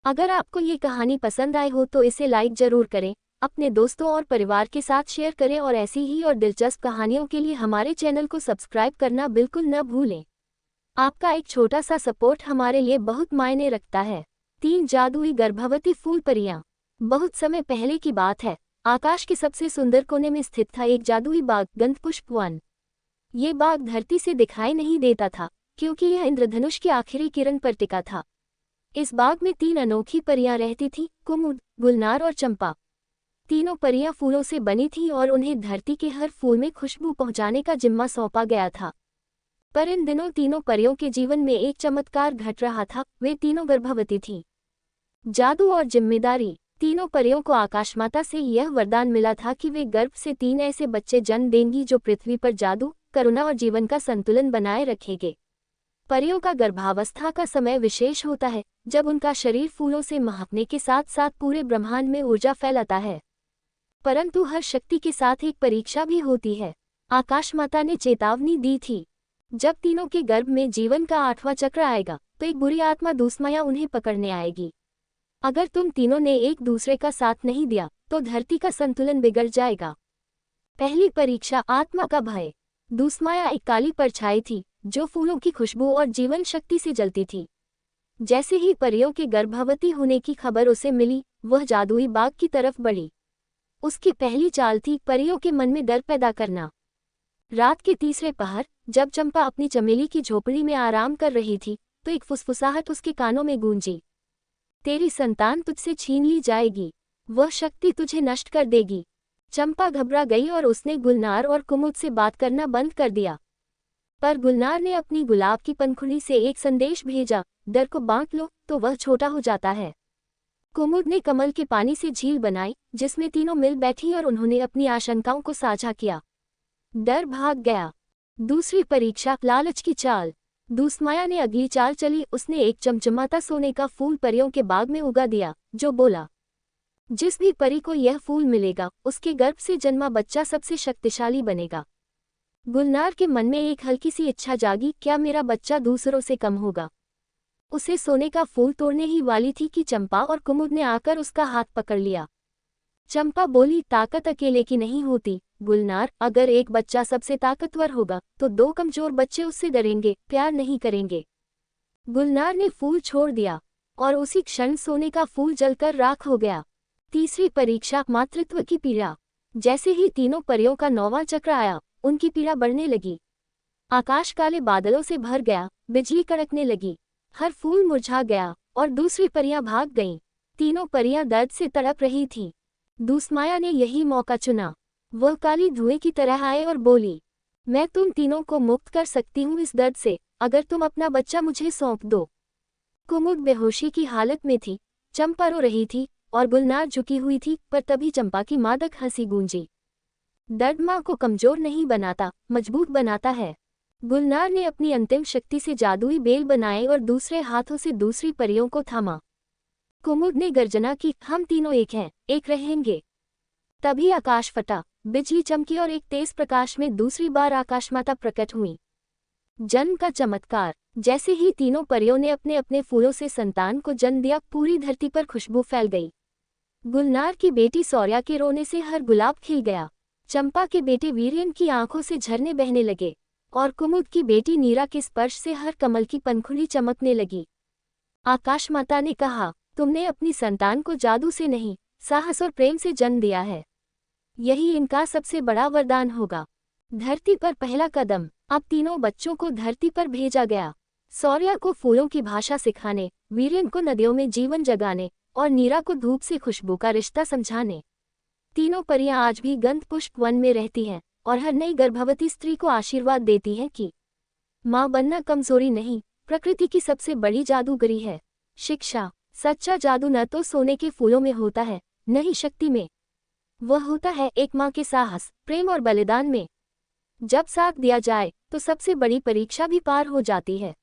अगर आपको ये कहानी पसंद आई हो तो इसे लाइक जरूर करें, अपने दोस्तों और परिवार के साथ शेयर करें और ऐसी ही और दिलचस्प कहानियों के लिए हमारे चैनल को सब्सक्राइब करना बिल्कुल न भूलें। आपका एक छोटा सा सपोर्ट हमारे लिए बहुत मायने रखता है। 3 जादुई गर्भवती फूल परियां। बहुत समय पहले की बात है, आकाश के सबसे सुंदर कोने में स्थित था एक जादुई बाग, गंधपुष्प वन। ये बाग धरती से दिखाई नहीं देता था, क्योंकि यह इंद्रधनुष की आखिरी किरण पर टिका था। इस बाग में 3 अनोखी परियां रहती थीं, कुमुद, गुलनार और चंपा। तीनों परियां फूलों से बनी थीं और उन्हें धरती के हर फूल में खुशबू पहुंचाने का जिम्मा सौंपा गया था। पर इन दिनों तीनों परियों के जीवन में एक चमत्कार घट रहा था। वे तीनों गर्भवती थीं। जादू और जिम्मेदारी। तीनों परियों को आकाशमाता से यह वरदान मिला था कि वे गर्भ से 3 ऐसे बच्चे जन्म देंगी जो पृथ्वी पर जादू, करुणा और जीवन का संतुलन बनाए रखेंगे। परियों का गर्भावस्था का समय विशेष होता है, जब उनका शरीर फूलों से महकने के साथ साथ पूरे ब्रह्मांड में ऊर्जा फैलाता है। परंतु हर शक्ति के साथ एक परीक्षा भी होती है। आकाशमाता ने चेतावनी दी थी, जब तीनों के गर्भ में जीवन का 8वां चक्र आएगा तो एक बुरी आत्मा दूसमाया उन्हें पकड़ने आएगी। अगर तुम तीनों ने एक दूसरे का साथ नहीं दिया तो धरती का संतुलन बिगड़ जाएगा। पहली परीक्षा, आत्मा का भय। दूसमाया एक काली परछाई थी जो फूलों की खुशबू और जीवन शक्ति से जलती थी। जैसे ही परियों के गर्भवती होने की खबर उसे मिली, वह जादुई बाग की तरफ बढ़ी। उसकी पहली चाल थी परियों के मन में डर पैदा करना। रात के तीसरे पहर, जब चंपा अपनी चमेली की झोपड़ी में आराम कर रही थी, तो एक फुसफुसाहट उसके कानों में गूंजी। तेरी संतान तुझसे छीन ली जाएगी, वह शक्ति तुझे नष्ट कर देगी। चंपा घबरा गई और उसने गुलनार और कुमुद से बात करना बंद कर दिया। पर गुलनार ने अपनी गुलाब की पंखुड़ी से एक संदेश भेजा, डर को बांट लो तो वह छोटा हो जाता है। कुमुद ने कमल के पानी से झील बनाई, जिसमें तीनों मिल बैठी और उन्होंने अपनी आशंकाओं को साझा किया। डर भाग गया। दूसरी परीक्षा, लालच की चाल। दूसमाया ने अगली चाल चली। उसने एक चमचमाता सोने का फूल परियों के बाग में उगा दिया, जो बोला, जिस भी परी को यह फूल मिलेगा उसके गर्भ से जन्मा बच्चा सबसे शक्तिशाली बनेगा। गुलनार के मन में एक हल्की सी इच्छा जागी, क्या मेरा बच्चा दूसरों से कम होगा? उसे सोने का फूल तोड़ने ही वाली थी कि चंपा और कुमुद ने आकर उसका हाथ पकड़ लिया। चंपा बोली, ताकत अकेले की नहीं होती गुलनार, अगर एक बच्चा सबसे ताकतवर होगा तो 2 कमजोर बच्चे उससे डरेंगे, प्यार नहीं करेंगे। गुलनार ने फूल छोड़ दिया और उसी क्षण सोने का फूल जलकर राख हो गया। तीसरी परीक्षा, मातृत्व की पीड़ा। जैसे ही तीनों परियों का 9वां चक्र आया, उनकी पीड़ा बढ़ने लगी। आकाश काले बादलों से भर गया, बिजली कड़कने लगी, हर फूल मुरझा गया और दूसरी परियां भाग गईं। तीनों परियां दर्द से तड़प रही थीं। दूसमाया ने यही मौका चुना। वह काली धुएं की तरह आए और बोली, मैं तुम तीनों को मुक्त कर सकती हूँ इस दर्द से, अगर तुम अपना बच्चा मुझे सौंप दो। कुमुद बेहोशी की हालत में थी, चंपा रो रही थी और गुलनार झुकी हुई थी, पर तभी चंपा की मादक हंसी गूंजी। दर्द माँ को कमजोर नहीं बनाता, मजबूत बनाता है। गुलनार ने अपनी अंतिम शक्ति से जादुई बेल बनाए और दूसरे हाथों से दूसरी परियों को थामा। कुमुद ने गर्जना की, हम तीनों एक हैं, एक रहेंगे। तभी आकाश फटा, बिजली चमकी और एक तेज प्रकाश में दूसरी बार आकाशमाता प्रकट हुई। जन्म का चमत्कार। जैसे ही तीनों परियों ने अपने अपने फूलों से संतान को जन्म दिया, पूरी धरती पर खुशबू फैल गई। गुलनार की बेटी सौर्या के रोने से हर गुलाब खिल गया। चंपा के बेटे वीरेन की आंखों से झरने बहने लगे और कुमुद की बेटी नीरा के स्पर्श से हर कमल की पंखुड़ी चमकने लगी। आकाशमाता ने कहा, तुमने अपनी संतान को जादू से नहीं, साहस और प्रेम से जन्म दिया है। यही इनका सबसे बड़ा वरदान होगा। धरती पर पहला कदम। अब तीनों बच्चों को धरती पर भेजा गया। सौर्या को फूलों की भाषा सिखाने, वीरेन को नदियों में जीवन जगाने और नीरा को धूप से खुशबू का रिश्ता समझाने। तीनों परियां आज भी गंधपुष्प वन में रहती हैं और हर नई गर्भवती स्त्री को आशीर्वाद देती हैं कि माँ बनना कमजोरी नहीं, प्रकृति की सबसे बड़ी जादूगरी है। शिक्षा। सच्चा जादू न तो सोने के फूलों में होता है, न ही शक्ति में। वह होता है एक माँ के साहस, प्रेम और बलिदान में। जब साथ दिया जाए तो सबसे बड़ी परीक्षा भी पार हो जाती है।